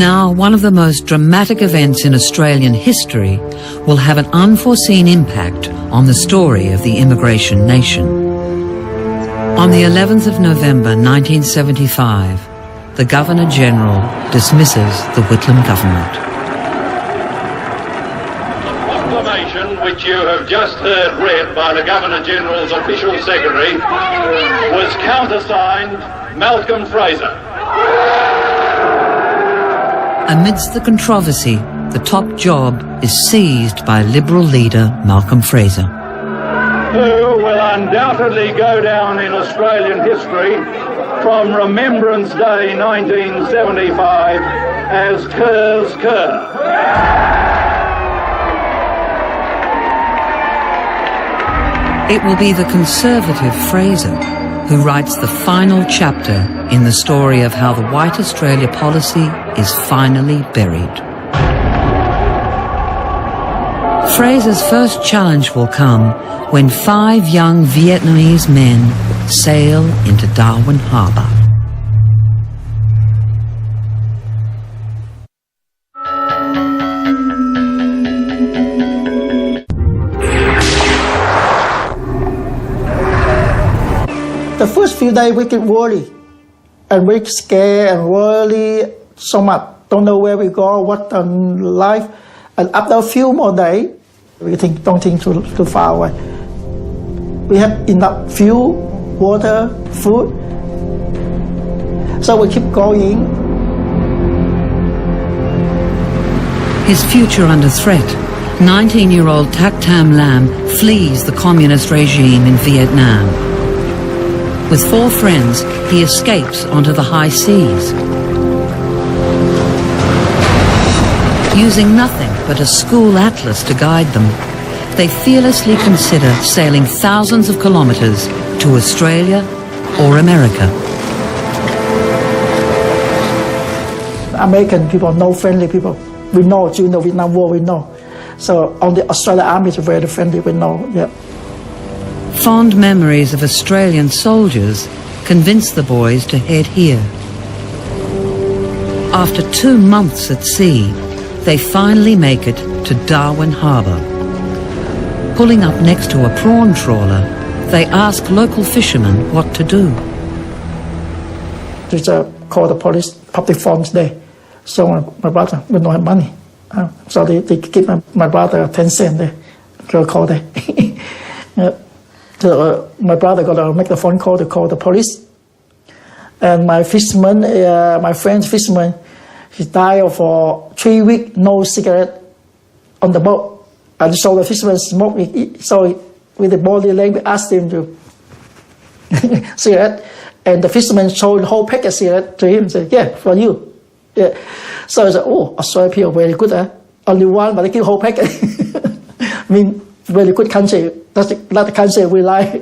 Now, one of the most dramatic events in Australian history will have an unforeseen impact on the story of the immigration nation. On the 11th of November 1975, the Governor-General dismisses the Whitlam Government. The proclamation which you have just heard read by the Governor-General's official secretary was countersigned Malcolm Fraser. Amidst the controversy, the top job is seized by Liberal Leader Malcolm Fraser, who will undoubtedly go down in Australian history from Remembrance Day 1975 as Kerr's Kerr. It will be the Conservative Fraser who writes the final chapter in the story of how the White Australia policy is finally buried. Fraser's first challenge will come when 5 young Vietnamese men sail into Darwin Harbor. The first few days we get worried and we scared and worried so much. Don't know where we go, what life. And after a few more days, we don't think too far away. We have enough fuel, water, food. So we keep going. His future under threat, 19-year-old Tak Tam Lam flees the communist regime in Vietnam. With 4 friends, he escapes onto the high seas. Using nothing but a school atlas to guide them, they fearlessly consider sailing thousands of kilometres to Australia or America. American people, no friendly people. We know during the Vietnam War, we know. So only Australian army is very friendly, we know, yeah. Fond memories of Australian soldiers convince the boys to head here. After 2 months at sea, they finally make it to Darwin Harbor. Pulling up next to a prawn trawler, they ask local fishermen what to do. They call the police, public funds there. So my brother, we don't have money. So they give my brother 10 cents there. Go call there. So my brother got to make the phone call to call the police. And my fisherman, my friend's fisherman, he died for 3 weeks, no cigarette on the boat. And so the fisherman smoked, so with the body language asked him to cigarette. And the fisherman showed the whole packet of cigarette to him and said, yeah, for you. Yeah. So I said, oh, Australia people very good, only one, but they give whole packet. I mean, very good country. That's not the country we like.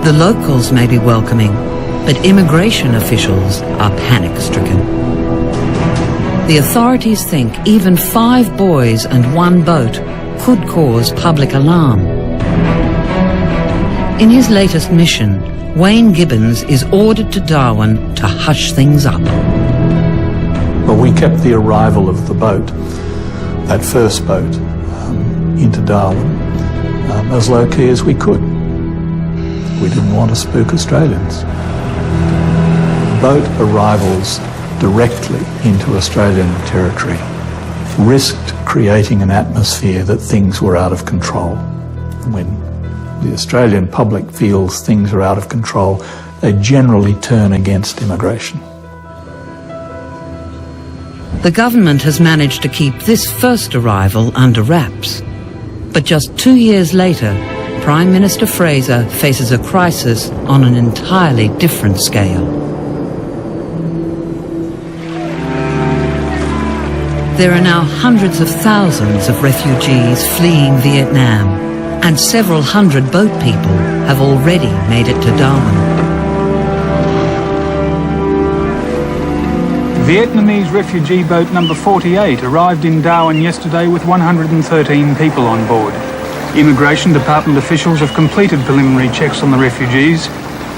The locals may be welcoming, but immigration officials are panic-stricken. The authorities think even 5 boys and 1 boat could cause public alarm. In his latest mission, Wayne Gibbons is ordered to Darwin to hush things up. Well, we kept the arrival of the boat, that first boat, into Darwin as low-key as we could. We didn't want to spook Australians. Boat arrivals directly into Australian territory risked creating an atmosphere that things were out of control. When the Australian public feels things are out of control, they generally turn against immigration. The government has managed to keep this first arrival under wraps. But just 2 years later, Prime Minister Fraser faces a crisis on an entirely different scale. There are now hundreds of thousands of refugees fleeing Vietnam, and several hundred boat people have already made it to Darwin. Vietnamese refugee boat number 48 arrived in Darwin yesterday with 113 people on board. Immigration Department officials have completed preliminary checks on the refugees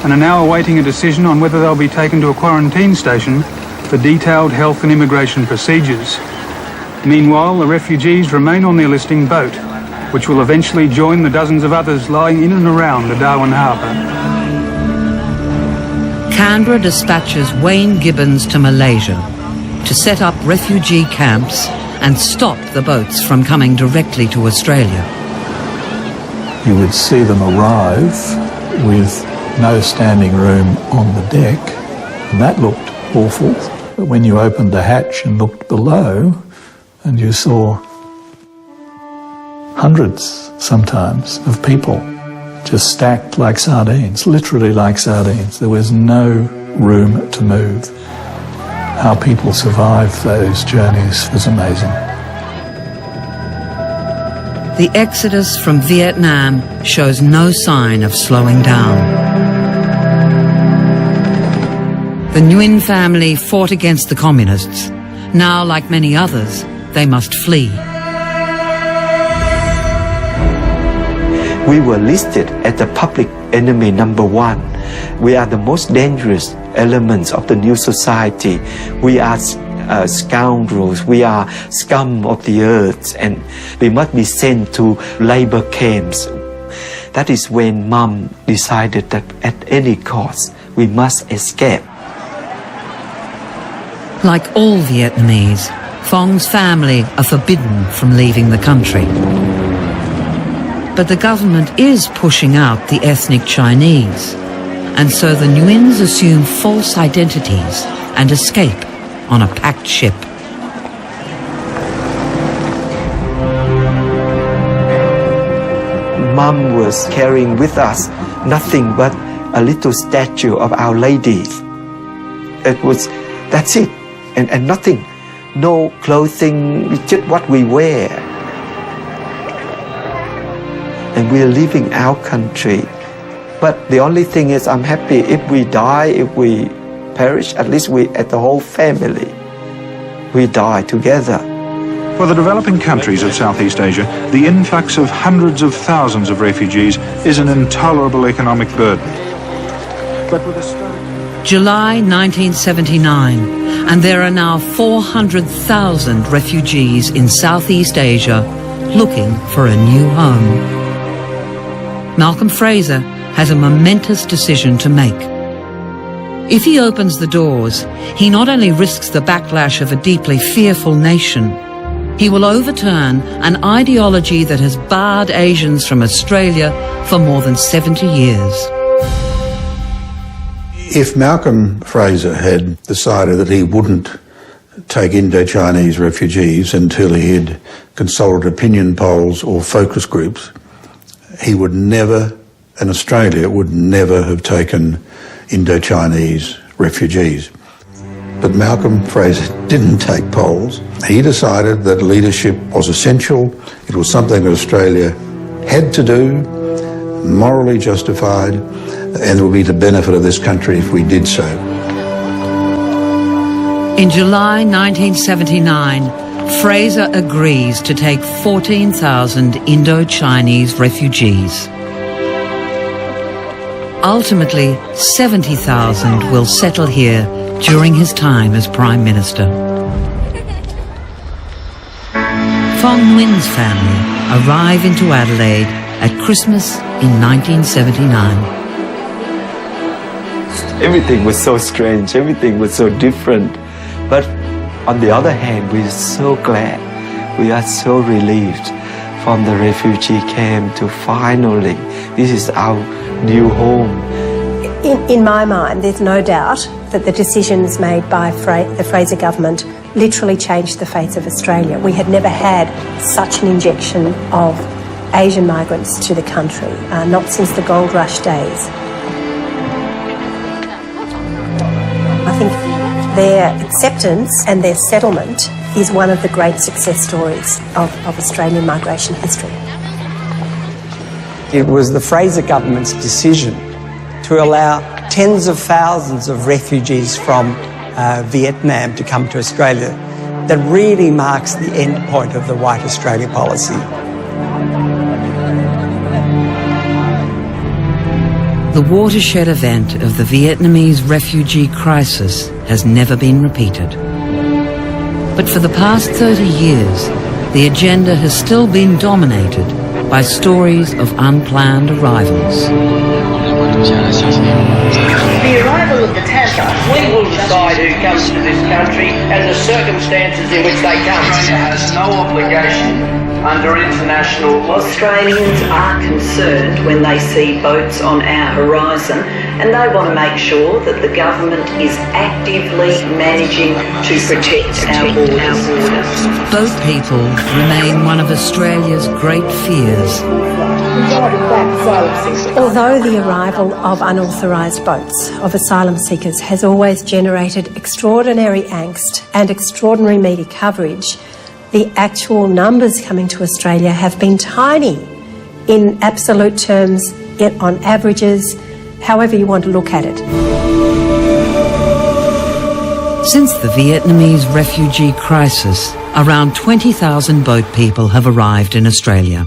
and are now awaiting a decision on whether they'll be taken to a quarantine station for detailed health and immigration procedures. Meanwhile, the refugees remain on the enlisting boat, which will eventually join the dozens of others lying in and around the Darwin Harbor. Canberra dispatches Wayne Gibbons to Malaysia to set up refugee camps and stop the boats from coming directly to Australia. You would see them arrive with no standing room on the deck, and that looked awful. But when you opened the hatch and looked below, and you saw hundreds sometimes of people just stacked like sardines, literally like sardines. There was no room to move. How people survived those journeys was amazing. The exodus from Vietnam shows no sign of slowing down. The Những family fought against the communists. Now, like many others, they must flee. We were listed as the public enemy number 1. We are the most dangerous elements of the new society. We are scoundrels, we are scum of the earth, and we must be sent to labor camps. That is when Mum decided that at any cost we must escape. Like all Vietnamese, Phong's family are forbidden from leaving the country. But the government is pushing out the ethnic Chinese, and so the Nguyens assume false identities and escape on a packed ship. Mum was carrying with us nothing but a little statue of Our Lady. That's it, and nothing. No clothing, just what we wear. And we are leaving our country. But the only thing is, I'm happy if we die, if we perish, at least we, as the whole family, we die together. For the developing countries of Southeast Asia, the influx of hundreds of thousands of refugees is an intolerable economic burden. But with July 1979, and there are now 400,000 refugees in Southeast Asia looking for a new home. Malcolm Fraser has a momentous decision to make. If he opens the doors, he not only risks the backlash of a deeply fearful nation, he will overturn an ideology that has barred Asians from Australia for more than 70 years. If Malcolm Fraser had decided that he wouldn't take Indo-Chinese refugees until he had consulted opinion polls or focus groups, he would never, and Australia would never have taken Indo-Chinese refugees. But Malcolm Fraser didn't take polls. He decided that leadership was essential. It was something that Australia had to do, morally justified, and it would be to the benefit of this country if we did so. In July 1979, Fraser agrees to take 14,000 Indo-Chinese refugees. Ultimately, 70,000 will settle here during his time as Prime Minister. Phong Nguyen's family arrive into Adelaide at Christmas in 1979. Everything was so strange, everything was so different. But on the other hand, we're so glad, we are so relieved from the refugee camp to finally, this is our new home. In my mind, there's no doubt that the decisions made by the Fraser government literally changed the face of Australia. We had never had such an injection of Asian migrants to the country, not since the gold rush days. I think their acceptance and their settlement is one of the great success stories of Australian migration history. It was the Fraser government's decision to allow tens of thousands of refugees from Vietnam to come to Australia that really marks the end point of the White Australia policy. The watershed event of the Vietnamese refugee crisis has never been repeated. But for the past 30 years, the agenda has still been dominated by stories of unplanned arrivals. The arrival of the Tasser, we will decide who comes to this country and the circumstances in which they come. Australia has no obligation under international law. Australians are concerned when they see boats on our horizon, and they want to make sure that the government is actively managing to protect our borders. Boat people remain one of Australia's great fears. Although the arrival of unauthorised boats of asylum seekers has always generated extraordinary angst and extraordinary media coverage, the actual numbers coming to Australia have been tiny in absolute terms, on averages, however you want to look at it. Since the Vietnamese refugee crisis, around 20,000 boat people have arrived in Australia.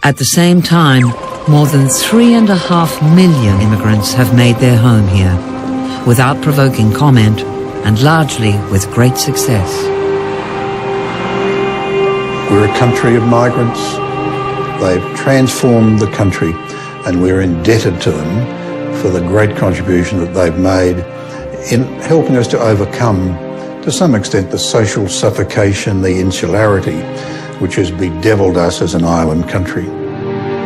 At the same time, more than 3.5 million immigrants have made their home here, without provoking comment and largely with great success. We're a country of migrants. They've transformed the country, and we're indebted to them for the great contribution that they've made in helping us to overcome, to some extent, the social suffocation, the insularity, which has bedevilled us as an island country.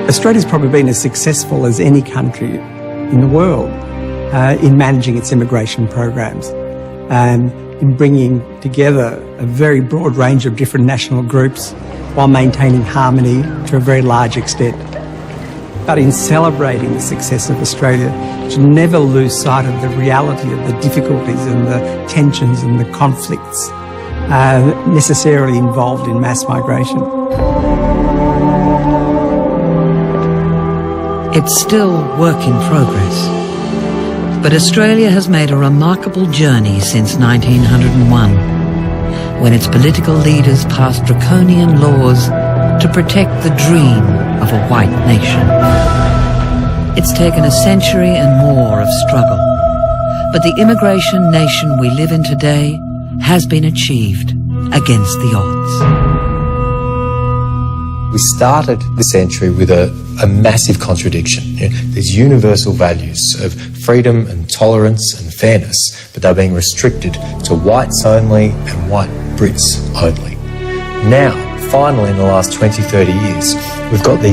Australia's probably been as successful as any country in the world in managing its immigration programs and in bringing together a very broad range of different national groups while maintaining harmony to a very large extent. But in celebrating the success of Australia, we should never lose sight of the reality of the difficulties and the tensions and the conflicts necessarily involved in mass migration. It's still work in progress. But Australia has made a remarkable journey since 1901, when its political leaders passed draconian laws to protect the dream of a white nation. It's taken a century and more of struggle, but the immigration nation we live in today has been achieved against the odds. We started the century with a massive contradiction. These universal values of freedom and tolerance and fairness, but they're being restricted to whites only and white Brits only. Now, finally, in the last 20, 30 years, we've got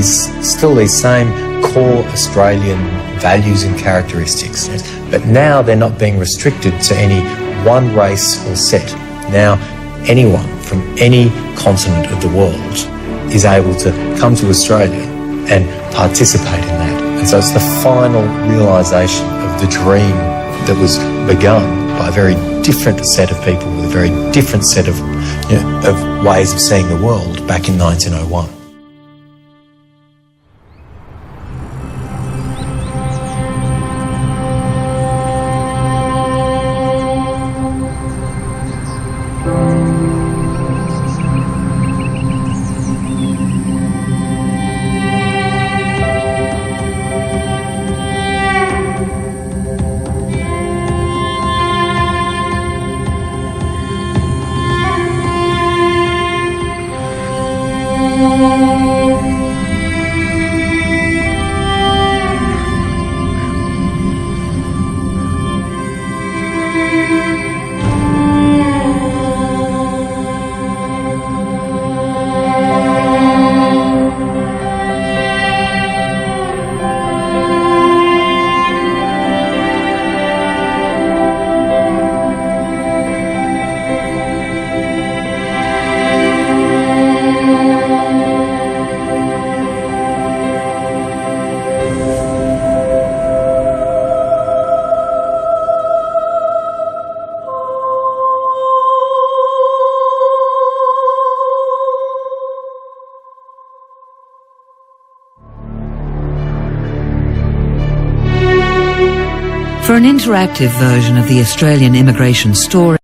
still these same core Australian values and characteristics, but now they're not being restricted to any one race or set. Now, anyone from any continent of the world is able to come to Australia and participate in that. And so it's the final realisation of the dream that was begun by a very different set of people with a very different set of ways of seeing the world back in 1901. For an interactive version of the Australian immigration story,